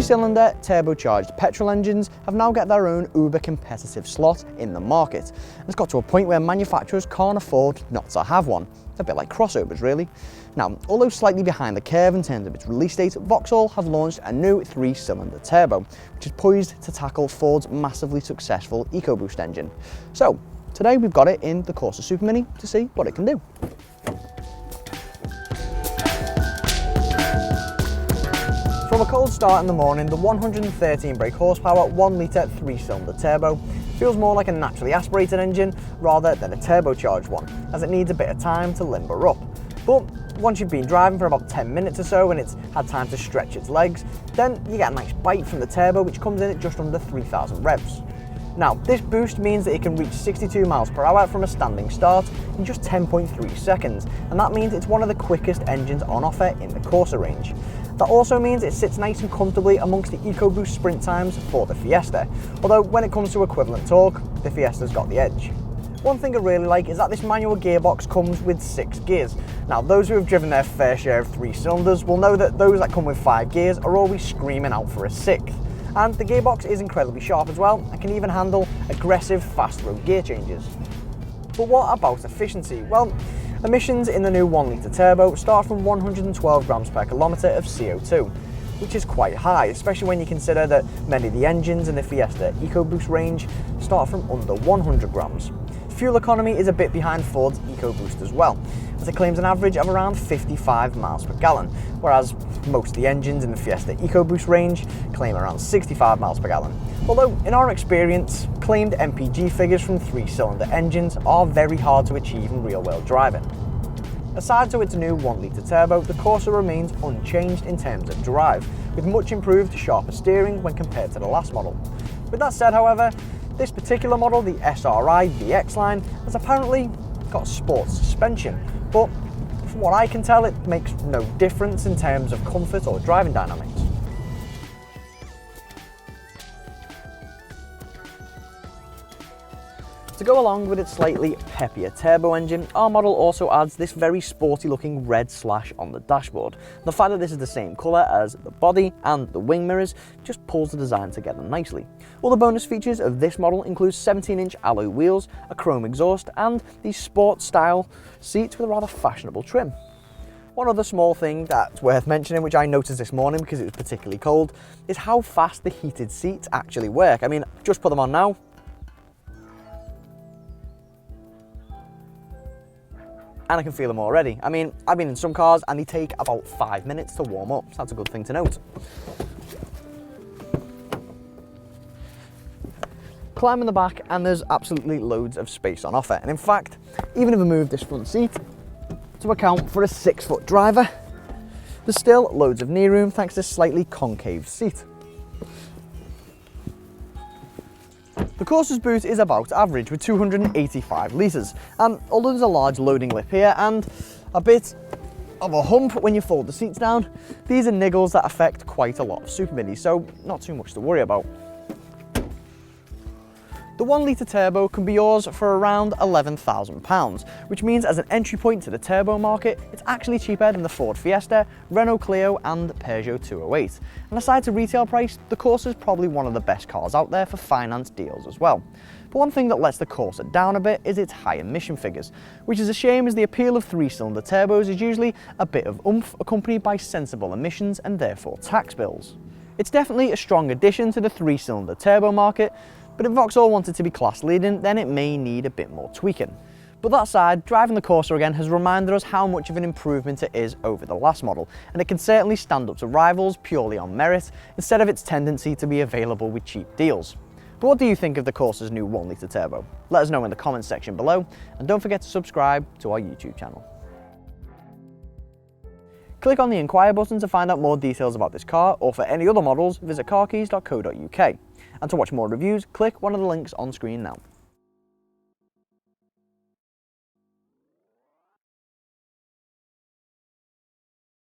3-cylinder turbocharged petrol engines have now got their own uber competitive slot in the market. And it's got to a point where manufacturers can't afford not to have one. A bit like crossovers, really. Now, although slightly behind the curve in terms of its release date, Vauxhall have launched a new 3-cylinder turbo, which is poised to tackle Ford's massively successful EcoBoost engine. So, today we've got it in the Corsa Supermini to see what it can do. From a cold start in the morning, the 113 brake horsepower 1-litre 3-cylinder turbo feels more like a naturally aspirated engine rather than a turbocharged one, as it needs a bit of time to limber up. But once you've been driving for about 10 minutes or so and it's had time to stretch its legs, then you get a nice bite from the turbo, which comes in at just under 3,000 revs. Now, this boost means that it can reach 62 miles per hour from a standing start in just 10.3 seconds, and that means it's one of the quickest engines on offer in the Corsa range. That also means it sits nice and comfortably amongst the EcoBoost sprint times for the Fiesta, although when it comes to equivalent torque, the Fiesta's got the edge. One thing I really like is that this manual gearbox comes with 6 gears. Now, those who have driven their fair share of 3 cylinders will know that those that come with 5 gears are always screaming out for a 6th. And the gearbox is incredibly sharp as well and can even handle aggressive fast road gear changes. But what about efficiency? Well, emissions in the new 1-litre turbo start from 112 grams per kilometre of CO2, which is quite high, especially when you consider that many of the engines in the Fiesta EcoBoost range start from under 100 grams. Fuel economy is a bit behind Ford's EcoBoost as well, as it claims an average of around 55 miles per gallon, whereas most of the engines in the Fiesta EcoBoost range claim around 65 miles per gallon. Although, in our experience, claimed MPG figures from 3-cylinder engines are very hard to achieve in real-world driving. Aside to its new 1-litre turbo, the Corsa remains unchanged in terms of drive, with much improved, sharper steering when compared to the last model. With that said, however, this particular model, the SRI VX line, has apparently got sports suspension, but from what I can tell, it makes no difference in terms of comfort or driving dynamics. To go along with its slightly peppier turbo engine, our model also adds this very sporty looking red slash on the dashboard. The fact that this is the same colour as the body and the wing mirrors just pulls the design together nicely. All the bonus features of this model include 17-inch alloy wheels, a chrome exhaust and these sport style seats with a rather fashionable trim. One other small thing that's worth mentioning, which I noticed this morning because it was particularly cold, is how fast the heated seats actually work. I mean, just put them on now, and I can feel them already. I mean, I've been in some cars and they take about 5 minutes to warm up, so that's a good thing to note. Climb in the back and there's absolutely loads of space on offer. And in fact, even if I move this front seat to account for a 6-foot driver, there's still loads of knee room thanks to this slightly concave seat. The Corsa's boot is about average with 285 litres, and although there's a large loading lip here and a bit of a hump when you fold the seats down, these are niggles that affect quite a lot of Superminis, so not too much to worry about. The 1-litre turbo can be yours for around £11,000, which means as an entry point to the turbo market, it's actually cheaper than the Ford Fiesta, Renault Clio and the Peugeot 208. And aside to retail price, the Corsa is probably one of the best cars out there for finance deals as well. But one thing that lets the Corsa down a bit is its high emission figures, which is a shame as the appeal of 3-cylinder turbos is usually a bit of oomph accompanied by sensible emissions and therefore tax bills. It's definitely a strong addition to the 3-cylinder turbo market, but if Vauxhall wanted to be class leading, then it may need a bit more tweaking. But that said, driving the Corsa again has reminded us how much of an improvement it is over the last model, and it can certainly stand up to rivals purely on merit, instead of its tendency to be available with cheap deals. But what do you think of the Corsa's new 1-litre turbo? Let us know in the comments section below, and don't forget to subscribe to our YouTube channel. Click on the inquire button to find out more details about this car, or for any other models, visit carkeys.co.uk. And to watch more reviews, click one of the links on screen now.